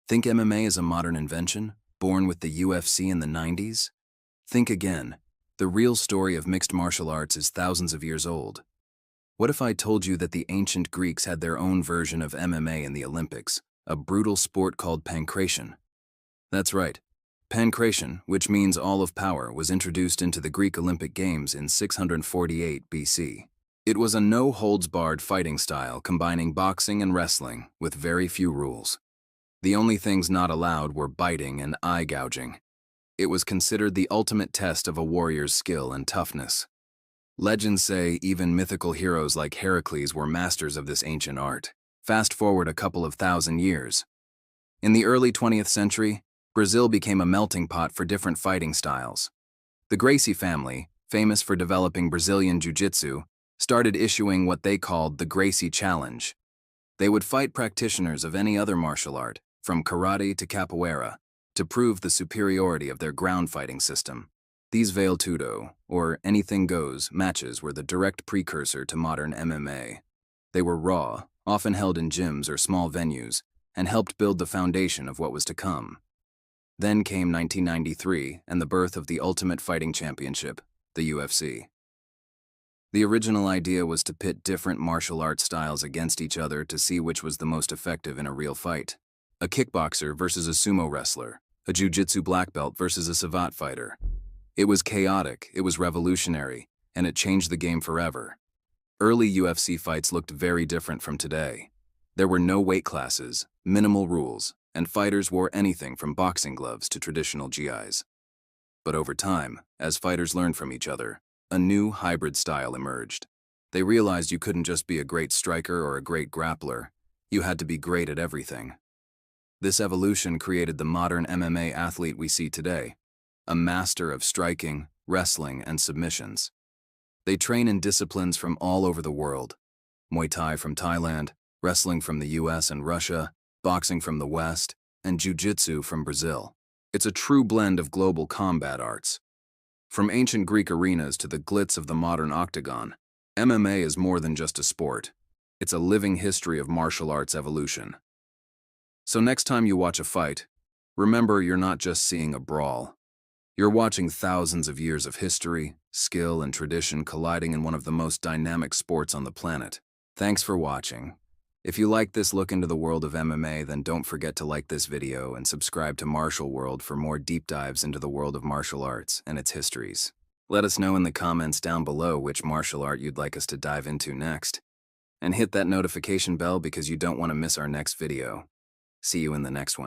Think MMA is a modern invention, born with the UFC in the 90s? Think again. The real story of mixed martial arts is thousands of years old. What if I told you that the ancient Greeks had their own version of MMA in the Olympics, a brutal sport called pankration? That's right. Pankration, which means all of power, was introduced into the Greek Olympic Games in 648 BC. It was a no-holds-barred fighting style combining boxing and wrestling with very few rules. The only things not allowed were biting and eye gouging. It was considered the ultimate test of a warrior's skill and toughness. Legends say even mythical heroes like Heracles were masters of this ancient art. Fast forward a couple of thousand years. In the early 20th century, Brazil became a melting pot for different fighting styles. The Gracie family, famous for developing Brazilian jiu-jitsu, started issuing what they called the Gracie Challenge. They would fight practitioners of any other martial art, from karate to capoeira, to prove the superiority of their ground fighting system. These Vale Tudo, or anything goes, matches were the direct precursor to modern MMA. They were raw, often held in gyms or small venues, and helped build the foundation of what was to come. Then came 1993 and the birth of the Ultimate Fighting Championship, the UFC. The original idea was to pit different martial arts styles against each other to see which was the most effective in a real fight. A kickboxer versus a sumo wrestler, a jiu-jitsu black belt versus a savate fighter. It was chaotic, it was revolutionary, and it changed the game forever. Early UFC fights looked very different from today. There were no weight classes, minimal rules, and fighters wore anything from boxing gloves to traditional GIs. But over time, as fighters learned from each other, a new hybrid style emerged. They realized you couldn't just be a great striker or a great grappler, you had to be great at everything. This evolution created the modern MMA athlete we see today, a master of striking, wrestling, and submissions. They train in disciplines from all over the world: Muay Thai from Thailand, wrestling from the US and Russia, boxing from the West, and jiu-jitsu from Brazil. It's a true blend of global combat arts. From ancient Greek arenas to the glitz of the modern octagon, MMA is more than just a sport. It's a living history of martial arts evolution. So next time you watch a fight, remember you're not just seeing a brawl. You're watching thousands of years of history, skill, and tradition colliding in one of the most dynamic sports on the planet. Thanks for watching. If you like this look into the world of MMA, then don't forget to like this video and subscribe to Martial World for more deep dives into the world of martial arts and its histories. Let us know in the comments down below which martial art you'd like us to dive into next. And hit that notification bell because you don't want to miss our next video. See you in the next one.